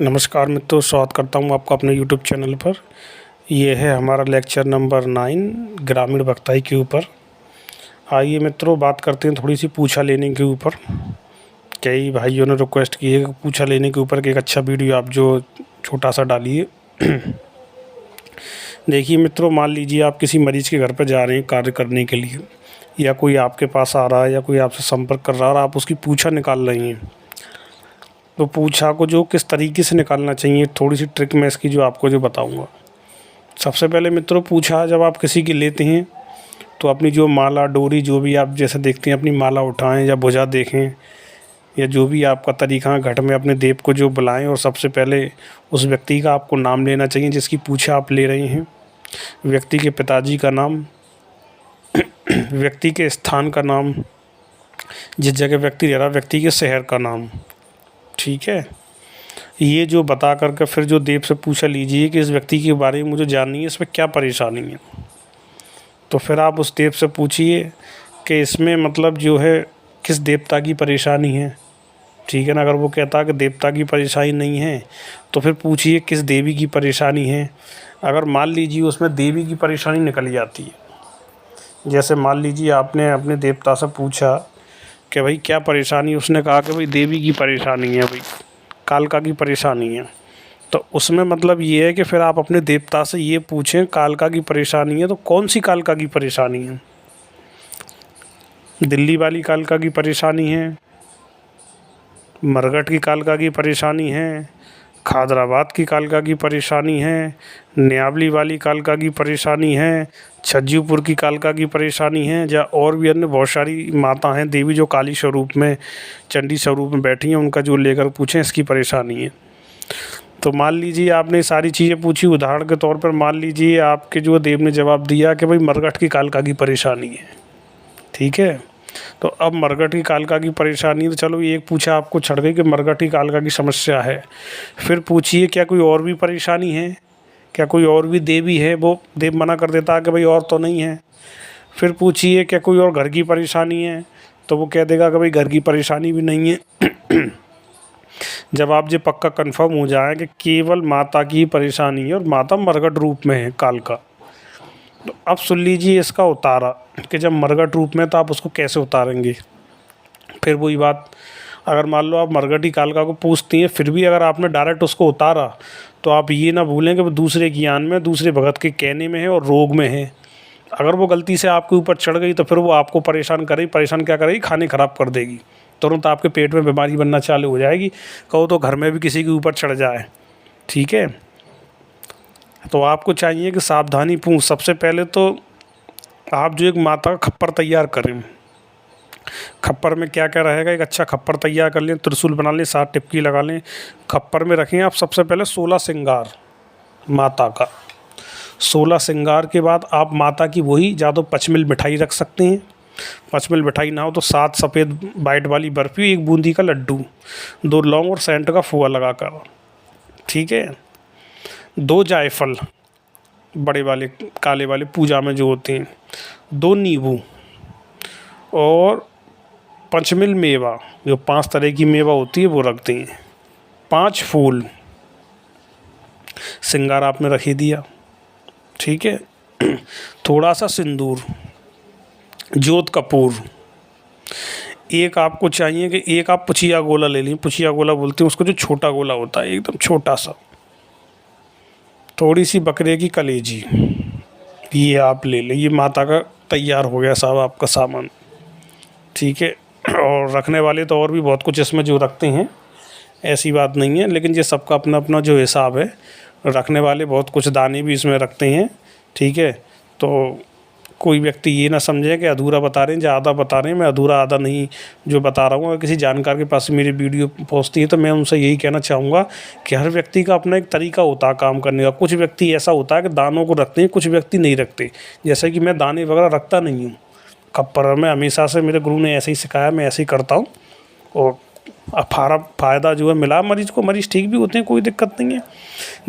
नमस्कार मित्रों, स्वागत करता हूँ आपका अपने यूट्यूब चैनल पर। ये है हमारा लेक्चर नंबर 9 ग्रामीण भक्ताई के ऊपर। आइए मित्रों, बात करते हैं थोड़ी सी पूछा लेने के ऊपर। कई भाइयों ने रिक्वेस्ट की है कि पूछा लेने के ऊपर एक अच्छा वीडियो आप जो छोटा सा डालिए। देखिए मित्रों, मान लीजिए आप किसी मरीज़ के घर पर जा रहे हैं कार्य करने के लिए, या कोई आपके पास आ रहा है या कोई आपसे संपर्क कर रहा है और आप उसकी पूछा निकाल रही हैं। तो पूछा को जो किस तरीके से निकालना चाहिए, थोड़ी सी ट्रिक मैं इसकी जो आपको जो बताऊंगा। सबसे पहले मित्रों, पूछा जब आप किसी की लेते हैं तो अपनी जो माला डोरी जो भी आप जैसे देखते हैं, अपनी माला उठाएं या भुजा देखें, या जो भी आपका तरीका है घट में अपने देव को जो बुलाएं। और सबसे पहले उस व्यक्ति का आपको नाम लेना चाहिए जिसकी पूछा आप ले रहे हैं। व्यक्ति के पिताजी का नाम, व्यक्ति के स्थान का नाम, जिस जगह व्यक्ति रह रहा, व्यक्ति के शहर का नाम। ठीक है, ये जो बता करके फिर जो देव से पूछा लीजिए कि इस व्यक्ति के बारे में मुझे जाननी है, इसमें क्या परेशानी है। तो फिर आप उस देव से पूछिए कि इसमें मतलब जो है किस देवता की परेशानी है। ठीक है ना। अगर वो कहता है कि देवता की परेशानी नहीं है तो फिर पूछिए किस देवी की परेशानी है। अगर मान लीजिए उसमें देवी की परेशानी निकल जाती है, जैसे मान लीजिए आपने अपने देवता से पूछा कि भाई क्या परेशानी, उसने कहा कि भाई देवी की परेशानी है, भाई कालका की परेशानी है। तो उसमें मतलब ये है कि फिर आप अपने देवता से ये पूछें कालका की परेशानी है तो कौन सी कालका की परेशानी है। दिल्ली वाली कालका की परेशानी है, मरघट की कालका की परेशानी है, खादराबाद की कालका की परेशानी है, न्यावली वाली कालका की परेशानी है, छज्जूपुर की कालका की परेशानी है, या और भी अन्य बहुत सारी माता हैं देवी जो काली स्वरूप में, चंडी स्वरूप में बैठी हैं, उनका जो लेकर पूछें इसकी परेशानी है। तो मान लीजिए आपने सारी चीज़ें पूछी। उदाहरण के तौर पर मान लीजिए आपके जो देव ने जवाब दिया कि भाई मरघट की कालका की परेशानी है। ठीक है, तो अब मरघट की कालका की परेशानी, तो चलो एक पूछा आपको छड़ गई कि मरघट की कालका की समस्या है। फिर पूछिए क्या कोई और भी परेशानी है, क्या कोई और भी देवी है। वो देव मना कर देता है कि भाई और तो नहीं है। फिर पूछिए क्या कोई और घर की परेशानी है, तो वो कह देगा कि भाई घर की परेशानी भी नहीं है। जब आप ये पक्का कंफर्म हो जाए कि केवल माता की परेशानी है और माता मरघट रूप में है कालका, तो अब सुन लीजिए इसका उतारा कि जब मरघट रूप में तो आप उसको कैसे उतारेंगे। फिर वही बात, अगर मान लो आप मरघट की कालका को पूछती हैं, फिर भी अगर आपने डायरेक्ट उसको उतारा तो आप ये ना भूलें कि वो दूसरे ज्ञान में, दूसरे भगत के कहने में है और रोग में है। अगर वो गलती से आपके ऊपर चढ़ गई तो फिर वो आपको परेशान करेगी। परेशान क्या करेगी, खाने ख़राब कर देगी, तुरंत आपके पेट में बीमारी बनना चालू हो जाएगी। कहो तो घर में भी किसी के ऊपर चढ़ जाए। ठीक है, तो आपको चाहिए कि सावधानी पूर्ण। सबसे पहले तो आप जो एक माता का खप्पर तैयार करें। खप्पर में क्या क्या रहेगा, एक अच्छा खप्पर तैयार कर लें, त्रिशूल बना लें, 7 टिपकी लगा लें। खप्पर में रखें आप सबसे पहले 16 श्रृंगार माता का। 16 श्रृंगार के बाद आप माता की वही या तो पचमिल मिठाई रख सकते हैं। पचमिल मिठाई ना हो तो 7 सफ़ेद वाइट वाली बर्फ़ी, 1 बूंदी का लड्डू, 2 लौंग और सेंट का फुआ लगाकर। ठीक है, 2 जायफल बड़े वाले काले वाले पूजा में जो होते हैं, 2 नींबू, और पंचमिल मेवा, जो 5 तरह की मेवा होती है वो रखते हैं। 5 फूल श्रृंगार आपने रख ही दिया। ठीक है, थोड़ा सा सिंदूर, जोत कपूर। एक आपको चाहिए कि एक आप पुछिया गोला ले लें। पुछिया गोला बोलते हैं उसको, जो छोटा गोला होता है एकदम छोटा सा। थोड़ी सी बकरे की कलेजी, ये आप ले लें। ये माता का तैयार हो गया साहब आपका सामान। ठीक है, और रखने वाले तो और भी बहुत कुछ इसमें जो रखते हैं, ऐसी बात नहीं है, लेकिन ये सबका अपना अपना जो हिसाब है। रखने वाले बहुत कुछ दाने भी इसमें रखते हैं। ठीक है, तो कोई व्यक्ति ये ना समझे कि अधूरा बता रहे हैं, ज़्यादा बता रहे हैं। मैं अधूरा आधा नहीं जो बता रहा हूँ। अगर किसी जानकार के पास मेरी वीडियो पहुँचती है तो मैं उनसे यही कहना चाहूँगा कि हर व्यक्ति का अपना एक तरीका होता है काम करने का। कुछ व्यक्ति ऐसा होता है कि दानों को रखते हैं, कुछ व्यक्ति नहीं रखते। जैसे कि मैं दाने वगैरह रखता नहीं हूँ खप्पर में, हमेशा से मेरे गुरु ने ऐसे ही सिखाया, मैं ऐसे ही करता हूँ। और फ़ायदा जो है मिला मरीज़ को, मरीज़ ठीक भी होते हैं, कोई दिक्कत नहीं है।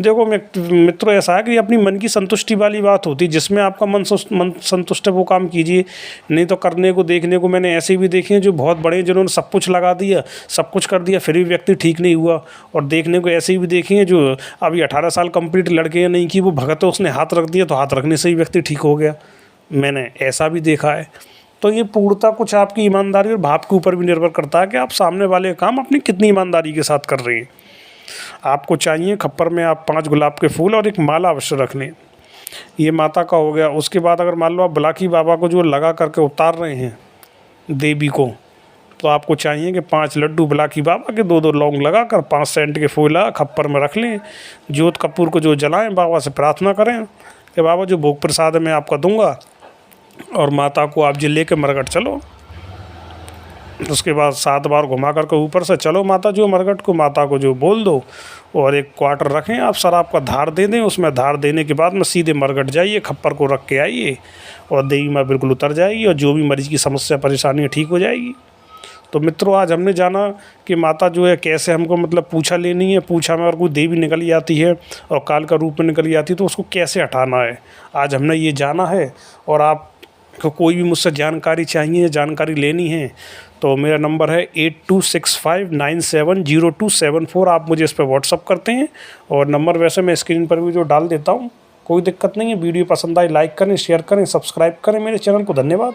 देखो मित्रों, ऐसा है कि अपनी मन की संतुष्टि वाली बात होती है, जिसमें आपका मन संतुष्ट है वो काम कीजिए, नहीं तो करने को देखने को मैंने ऐसे भी देखे हैं जो बहुत बड़े, जिन्होंने सब कुछ लगा दिया, सब कुछ कर दिया, फिर भी व्यक्ति ठीक नहीं हुआ। और देखने को ऐसे भी देखे हैं जो अभी 18 साल कंप्लीट लड़के नहीं की, वो भगत है, उसने हाथ रख दिया तो हाथ रखने से ही व्यक्ति ठीक हो गया। मैंने ऐसा भी देखा है। तो ये पूर्णतः कुछ आपकी ईमानदारी और भाव के ऊपर भी निर्भर करता है कि आप सामने वाले काम अपनी कितनी ईमानदारी के साथ कर रहे हैं। आपको चाहिए खप्पर में आप 5 गुलाब के फूल और एक माला अवश्य रख लें। ये माता का हो गया। उसके बाद अगर मान लो आप बुलाकी बाबा को जो लगा करके उतार रहे हैं देवी को, तो आपको चाहिए कि 5 लड्डू बुलाकी बाबा के 2-2 लौंग लगा कर 5 सेंट के फूल लगा खप्पर में रख लें। ज्योत कपूर को जो जलाएं, बाबा से प्रार्थना करें कि बाबा जो भोग प्रसाद मैं आपका दूंगा, और माता को आप जो लेके मरघट चलो। उसके बाद 7 बार घुमा करके ऊपर से चलो माता जो मरघट को, माता को जो बोल दो, और एक क्वार्टर रखें आप, शराब का धार दे दें। उसमें धार देने के बाद में सीधे मरघट जाइए, खप्पर को रख के आइए और देवी माँ बिल्कुल उतर जाएगी और जो भी मरीज़ की समस्या परेशानी है ठीक हो जाएगी। तो मित्रों, आज हमने जाना कि माता जो है कैसे हमको मतलब पूछा लेनी है, पूछा में अगर कोई देवी निकल जाती है और काल का रूप में निकल जाती है तो उसको कैसे हटाना है, आज हमने ये जाना है। और आप को कोई भी मुझसे जानकारी चाहिए, जानकारी लेनी है, तो मेरा नंबर है 8265970274। आप मुझे इस पर व्हाट्सअप करते हैं, और नंबर वैसे मैं स्क्रीन पर भी जो डाल देता हूँ, कोई दिक्कत नहीं है। वीडियो पसंद आए लाइक करें, शेयर करें, सब्सक्राइब करें मेरे चैनल को। धन्यवाद।